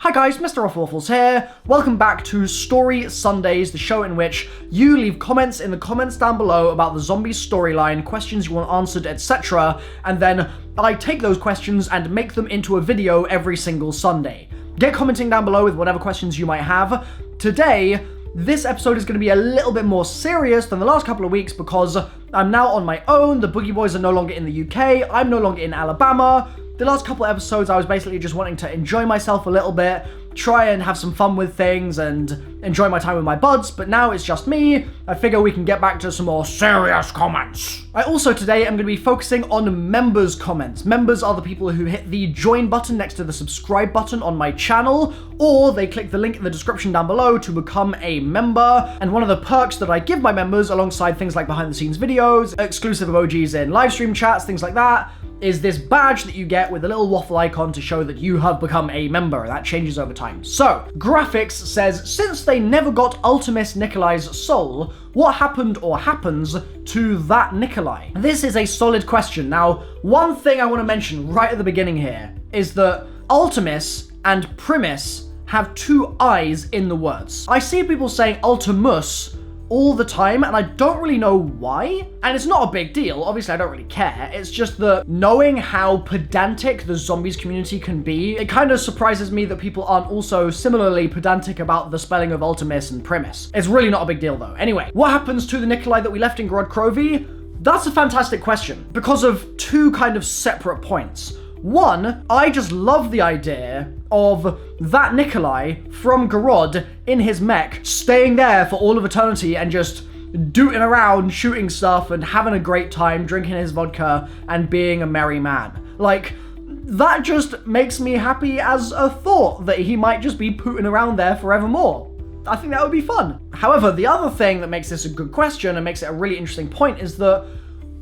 Hi guys, Mr. Waffles here. Welcome back to Story Sundays, the show in which you leave comments in the comments down below about the zombies storyline, questions you want answered, etc. And then I take those questions and make them into a video every single Sunday. Get commenting down below with whatever questions you might have. Today, this episode is going to be a little bit more serious than the last couple of weeks because I'm now on my own, the Boogie Boys are no longer in the UK, I'm no longer in Alabama. The last couple of episodes I was basically just wanting to enjoy myself a little bit, try and have some fun with things and enjoy my time with my buds, but now it's just me. I figure we can get back to some more serious comments. I also today am going to be focusing on members' comments. Members are the people who hit the join button next to the subscribe button on my channel, or they click the link in the description down below to become a member. And one of the perks that I give my members, alongside things like behind the scenes videos, exclusive emojis in live stream chats, things like that, is this badge that you get with a little waffle icon to show that you have become a member. That changes over time. So, Graphics says, since they never got Ultimus Nikolai's soul, what happened or happens to that Nikolai? This is a solid question. Now, one thing I want to mention right at the beginning here is that Ultimus and Primus have two I's in the words. I see people saying Ultimus all the time, and I don't really know why. And it's not a big deal. Obviously, I don't really care. It's just that knowing how pedantic the zombies community can be, it kind of surprises me that people aren't also similarly pedantic about the spelling of Ultimus and Primus. It's really not a big deal, though. Anyway, what happens to the Nikolai that we left in Grodkrovi? That's a fantastic question because of two kind of separate points. One, I just love the idea of that Nikolai from Gorod in his mech staying there for all of eternity and just dooting around, shooting stuff and having a great time, drinking his vodka and being a merry man. Like, that just makes me happy as a thought that he might just be pooting around there forevermore. I think that would be fun. However, the other thing that makes this a good question and makes it a really interesting point is that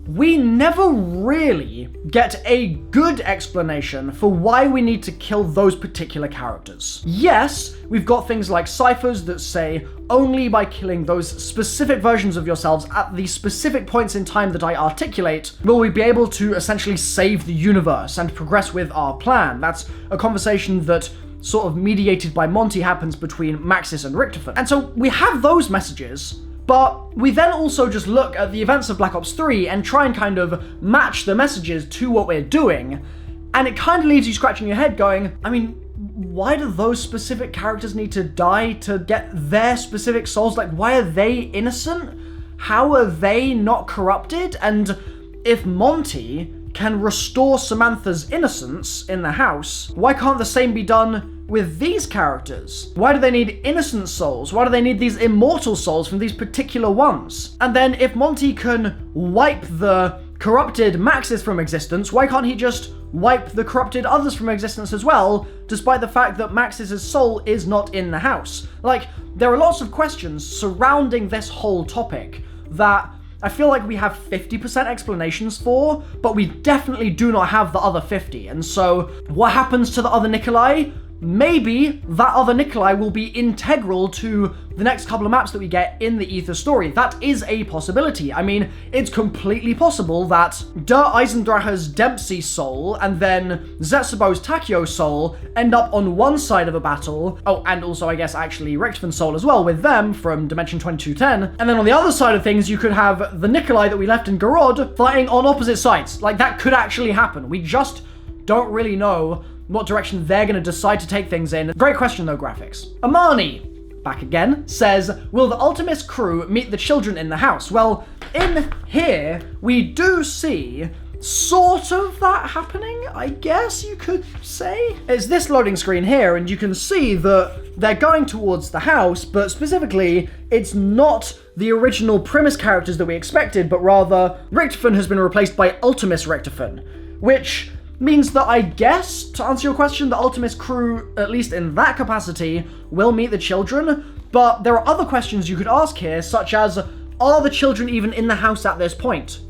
we never really get a good explanation for why we need to kill those particular characters. Yes, we've got things like ciphers that say only by killing those specific versions of yourselves at the specific points in time that I articulate will we be able to essentially save the universe and progress with our plan. That's a conversation that sort of mediated by Monty happens between Maxis and Richtofen. And so we have those messages, but we then also just look at the events of Black Ops 3 and try and kind of match the messages to what we're doing, and it kind of leaves you scratching your head going, I mean, why do those specific characters need to die to get their specific souls? Like, why are they innocent? How are they not corrupted? And if Monty can restore Samantha's innocence in the house, why can't the same be done with these characters? Why do they need innocent souls? Why do they need these immortal souls from these particular ones? And then if Monty can wipe the corrupted Maxis from existence, why can't he just wipe the corrupted others from existence as well, despite the fact that Maxis' soul is not in the house? Like, there are lots of questions surrounding this whole topic that I feel like we have 50% explanations for, but we definitely do not have the other 50. And so, what happens to the other Nikolai? Maybe that other Nikolai will be integral to the next couple of maps that we get in the Ether story. That is a possibility. I mean, it's completely possible that Der Eisendrache's Dempsey soul and then Zetsubou's Takio soul end up on one side of a battle. Oh, and also I guess actually Richtofen's soul as well with them from Dimension 2210. And then on the other side of things, you could have the Nikolai that we left in Gorod fighting on opposite sides. Like, that could actually happen. We just don't really know what direction they're going to decide to take things in. Great question though, Graphics. Amani, back again, says, will the Ultimus crew meet the children in the house? Well, in here, we do see sort of that happening, I guess you could say. It's this loading screen here, and you can see that they're going towards the house, but specifically, it's not the original Primus characters that we expected, but rather Richtofen has been replaced by Ultimus Richtofen, which means that I guess, to answer your question, the Ultimus crew, at least in that capacity, will meet the children, but there are other questions you could ask here, such as, are the children even in the house at this point?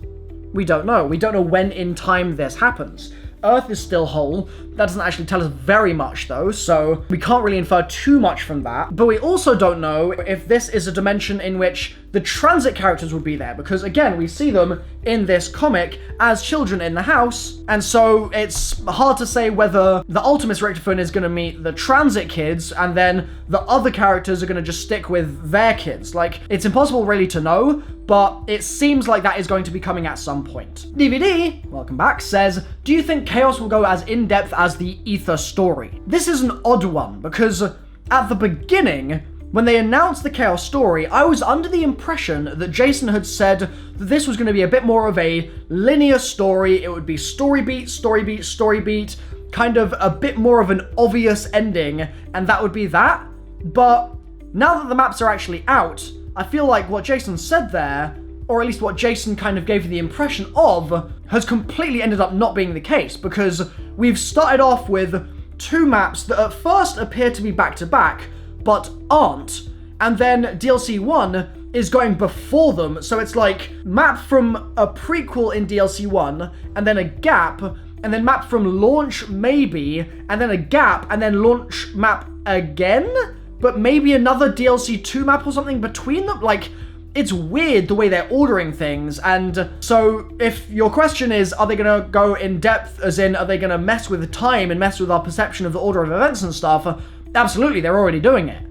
We don't know. We don't know when in time this happens. Earth is still whole. That doesn't actually tell us very much though, so we can't really infer too much from that. But we also don't know if this is a dimension in which the transit characters would be there, because again, we see them in this comic as children in the house, and so it's hard to say whether the Ultimus Richtofen is going to meet the transit kids and then the other characters are going to just stick with their kids. Like, it's impossible really to know, but it seems like that is going to be coming at some point. DVD, welcome back, says, do you think Chaos will go as in-depth as the Aether story? This is an odd one, because at the beginning, when they announced the Chaos story, I was under the impression that Jason had said that this was going to be a bit more of a linear story. It would be story beat, story beat, story beat, kind of a bit more of an obvious ending, and that would be that. But now that the maps are actually out, I feel like what Jason said there, or at least what Jason kind of gave you the impression of, has completely ended up not being the case, because we've started off with 2 maps that at first appear to be back-to-back, but aren't, and then DLC 1 is going before them, so it's like map from a prequel in DLC 1, and then a gap, and then map from launch maybe, and then a gap, and then launch map again, but maybe another DLC 2 map or something between them. Like, it's weird the way they're ordering things, and so if your question is, are they gonna go in depth, as in, are they gonna mess with the time and mess with our perception of the order of events and stuff? Absolutely, they're already doing it.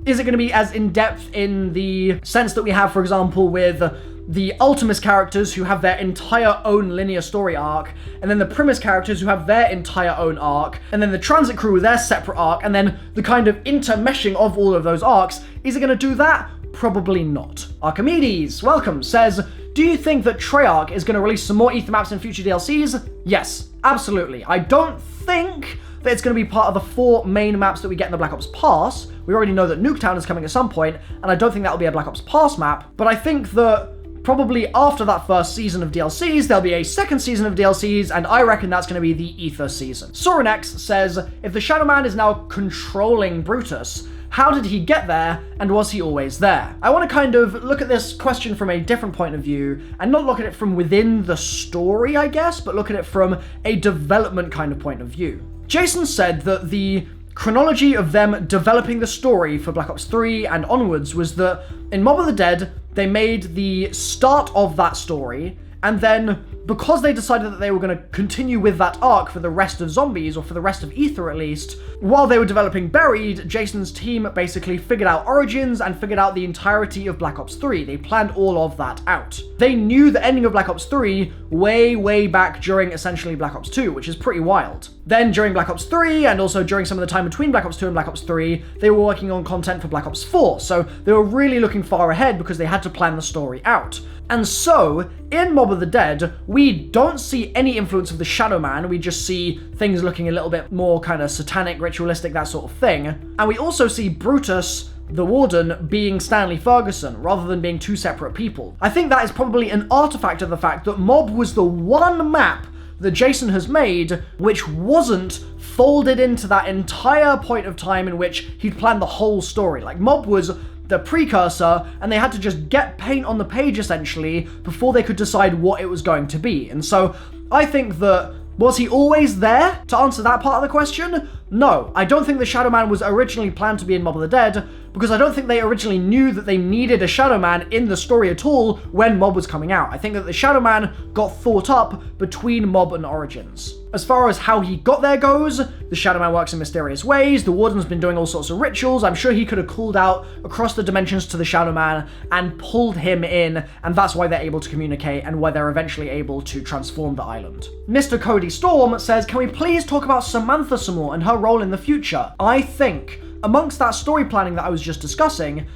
Is it gonna be as in-depth in the sense that we have, for example, with the Ultimus characters who have their entire own linear story arc, and then the Primus characters who have their entire own arc, and then the Transit crew with their separate arc, and then the kind of intermeshing of all of those arcs? Is it gonna do that? Probably not. Archimedes, welcome, says, do you think that Treyarch is going to release some more Aether maps in future DLCs? Yes, absolutely. I don't think that it's going to be part of the 4 main maps that we get in the Black Ops Pass. We already know that Nuketown is coming at some point, and I don't think that'll be a Black Ops Pass map, but I think that probably after that first season of DLCs, there'll be a second season of DLCs, and I reckon that's going to be the Aether season. Sorenex says, if the Shadow Man is now controlling Brutus, how did he get there, and was he always there? I want to kind of look at this question from a different point of view, and not look at it from within the story, I guess, but look at it from a development kind of point of view. Jason said that the chronology of them developing the story for Black Ops 3 and onwards was that in Mob of the Dead, they made the start of that story, and then because they decided that they were going to continue with that arc for the rest of Zombies, or for the rest of Aether at least, while they were developing Buried, Jason's team basically figured out Origins and figured out the entirety of Black Ops 3. They planned all of that out. They knew the ending of Black Ops 3 way back during essentially Black Ops 2, which is pretty wild. Then during Black Ops 3, and also during some of the time between Black Ops 2 and Black Ops 3, they were working on content for Black Ops 4, so they were really looking far ahead because they had to plan the story out. And so, in Mob of the Dead, we don't see any influence of the Shadow Man, we just see things looking a little bit more kind of satanic, ritualistic, that sort of thing. And we also see Brutus, the Warden, being Stanley Ferguson, rather than being 2 separate people. I think that is probably an artifact of the fact that Mob was the one map that Jason has made which wasn't folded into that entire point of time in which he'd planned the whole story. Like, Mob was the precursor, and they had to just get paint on the page essentially before they could decide what it was going to be. And so I think that, was he always there? To answer that part of the question, no. I don't think the Shadow Man was originally planned to be in Mob of the Dead, because I don't think they originally knew that they needed a Shadow Man in the story at all when Mob was coming out. I think that the Shadow Man got thought up between Mob and Origins. As far as how he got there goes, the Shadow Man works in mysterious ways, the Warden's been doing all sorts of rituals, I'm sure he could have called out across the dimensions to the Shadow Man and pulled him in, and that's why they're able to communicate and why they're eventually able to transform the island. Mr. Cody Storm says, can we please talk about Samantha some more and her role in the future? I think, amongst that story planning that I was just discussing,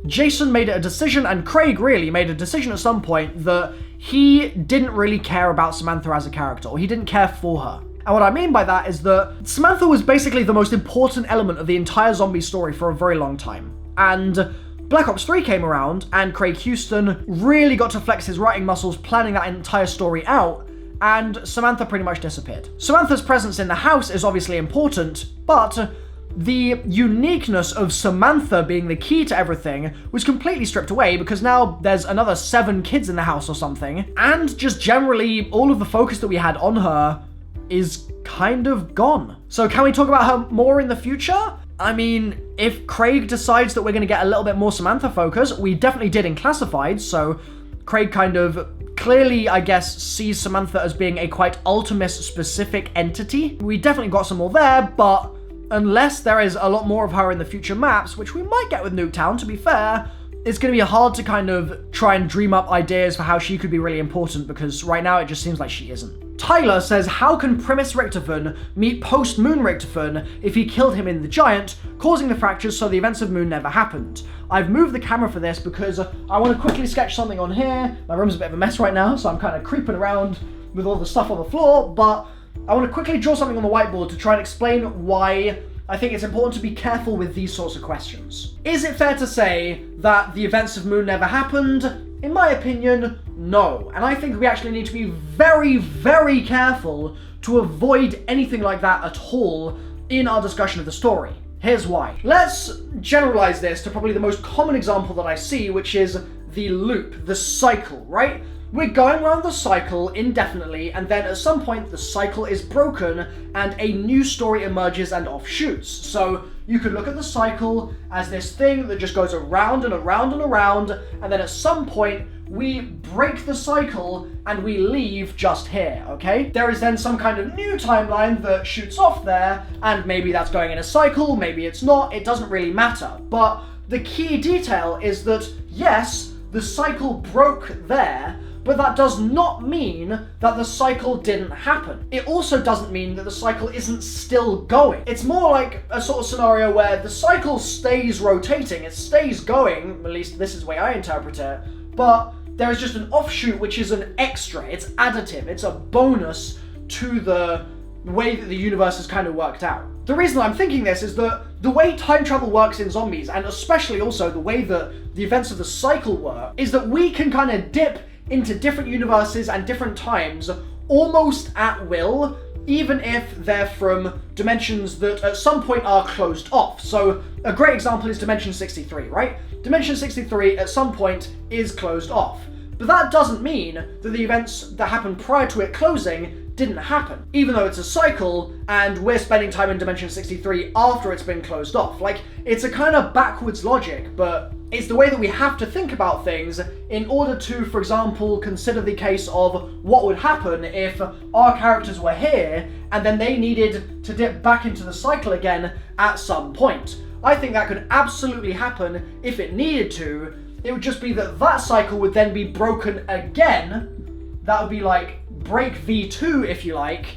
Jason made a decision, and Craig really made a decision at some point, that he didn't really care about Samantha as a character, or he didn't care for her. And what I mean by that is that Samantha was basically the most important element of the entire zombie story for a very long time. And Black Ops 3 came around, and Craig Houston really got to flex his writing muscles planning that entire story out, and Samantha pretty much disappeared. Samantha's presence in the house is obviously important, but the uniqueness of Samantha being the key to everything was completely stripped away, because now there's another 7 kids in the house or something, and just generally all of the focus that we had on her is kind of gone. So can we talk about her more in the future? I mean, if Craig decides that we're going to get a little bit more Samantha focus, we definitely did in Classified, so Craig kind of clearly, I guess, sees Samantha as being a quite Ultimus-specific entity. We definitely got some more there, but unless there is a lot more of her in the future maps, which we might get with Nuketown, to be fair, it's going to be hard to kind of try and dream up ideas for how she could be really important, because right now it just seems like she isn't. Tyler says, how can Primus Richtofen meet post-Moon Richtofen if he killed him in the Giant, causing the fractures so the events of Moon never happened? I've moved the camera for this because I want to quickly sketch something on here. My room's a bit of a mess right now, so I'm kind of creeping around with all the stuff on the floor, but I want to quickly draw something on the whiteboard to try and explain why I think it's important to be careful with these sorts of questions. Is it fair to say that the events of Moon never happened? In my opinion, no. And I think we actually need to be very, very careful to avoid anything like that at all in our discussion of the story. Here's why. Let's generalize this to probably the most common example that I see, which is the loop, the cycle, right? We're going around the cycle indefinitely, and then at some point the cycle is broken and a new story emerges and offshoots. So you could look at the cycle as this thing that just goes around and around and around, and then at some point we break the cycle and we leave just here, okay? There is then some kind of new timeline that shoots off there, and maybe that's going in a cycle, maybe it's not, it doesn't really matter. But the key detail is that, yes, the cycle broke there, but that does not mean that the cycle didn't happen. It also doesn't mean that the cycle isn't still going. It's more like a sort of scenario where the cycle stays rotating, it stays going, at least this is the way I interpret it, but there is just an offshoot which is an extra, it's additive, it's a bonus to the way that the universe has kind of worked out. The reason I'm thinking this is that the way time travel works in Zombies, and especially also the way that the events of the cycle work, is that we can kind of dip into different universes and different times almost at will, even if they're from dimensions that at some point are closed off. So a great example is Dimension 63, right? Dimension 63 at some point is closed off. But that doesn't mean that the events that happened prior to it closing didn't happen, even though it's a cycle and we're spending time in Dimension 63 after it's been closed off. Like, it's a kind of backwards logic, but it's the way that we have to think about things in order to, for example, consider the case of what would happen if our characters were here and then they needed to dip back into the cycle again at some point. I think that could absolutely happen if it needed to. It would just be that that cycle would then be broken again. That would be like break V2, if you like,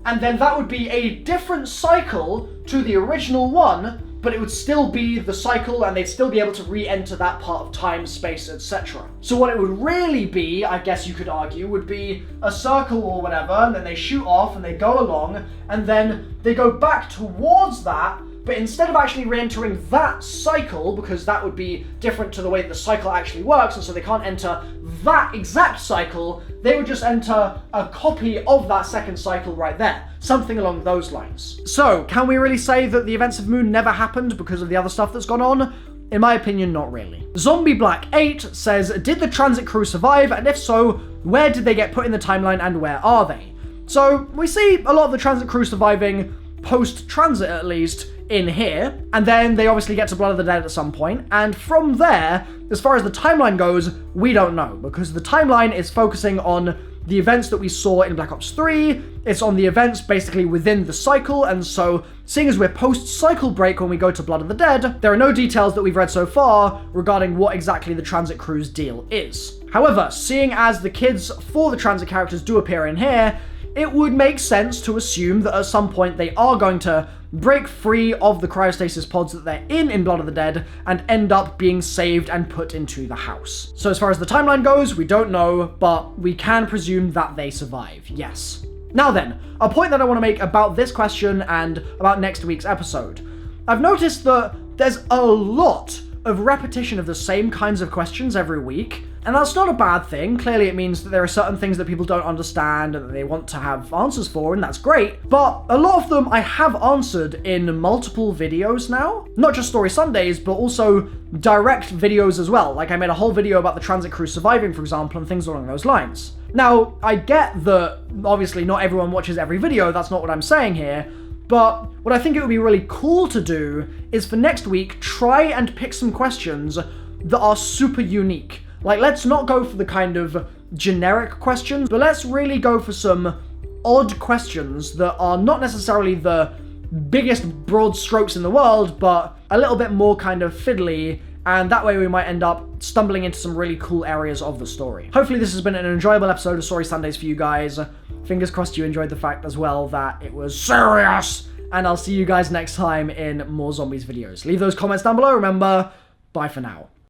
and then that would be a different cycle to the original one, but it would still be the cycle and they'd still be able to re-enter that part of time, space, etc. So what it would really be, I guess you could argue, would be a circle or whatever, and then they shoot off and they go along, and then they go back towards that, but instead of actually re-entering that cycle, because that would be different to the way that the cycle actually works, and so they can't enter that exact cycle, they would just enter a copy of that second cycle right there. Something along those lines. So, can we really say that the events of Moon never happened because of the other stuff that's gone on? In my opinion, not really. Zombie Black 8 says, did the transit crew survive, and if so, where did they get put in the timeline and where are they? So, we see a lot of the transit crew surviving, post-transit at least, in here, and then they obviously get to Blood of the Dead at some point, and from there, as far as the timeline goes, we don't know, because the timeline is focusing on the events that we saw in Black Ops 3, it's on the events basically within the cycle, and so, seeing as we're post-cycle break when we go to Blood of the Dead, there are no details that we've read so far regarding what exactly the transit crew's deal is. However, seeing as the kids for the transit characters do appear in here, it would make sense to assume that at some point they are going to break free of the cryostasis pods that they're in Blood of the Dead and end up being saved and put into the house. So as far as the timeline goes, we don't know, but we can presume that they survive, yes. Now then, a point that I want to make about this question and about next week's episode. I've noticed that there's a lot of repetition of the same kinds of questions every week, and that's not a bad thing. Clearly it means that there are certain things that people don't understand and that they want to have answers for, and that's great, but a lot of them I have answered in multiple videos now. Not just Story Sundays, but also direct videos as well. Like I made a whole video about the transit crew surviving, for example, and things along those lines. Now, I get that obviously not everyone watches every video, that's not what I'm saying here, But what I think it would be really cool to do is for next week, try and pick some questions that are super unique. Like, let's not go for the kind of generic questions, but let's really go for some odd questions that are not necessarily the biggest broad strokes in the world, but a little bit more kind of fiddly, and that way we might end up stumbling into some really cool areas of the story. Hopefully this has been an enjoyable episode of Story Sundays for you guys. Fingers crossed you enjoyed the fact as well that it was serious, and I'll see you guys next time in more zombies videos. Leave those comments down below. Remember, bye for now.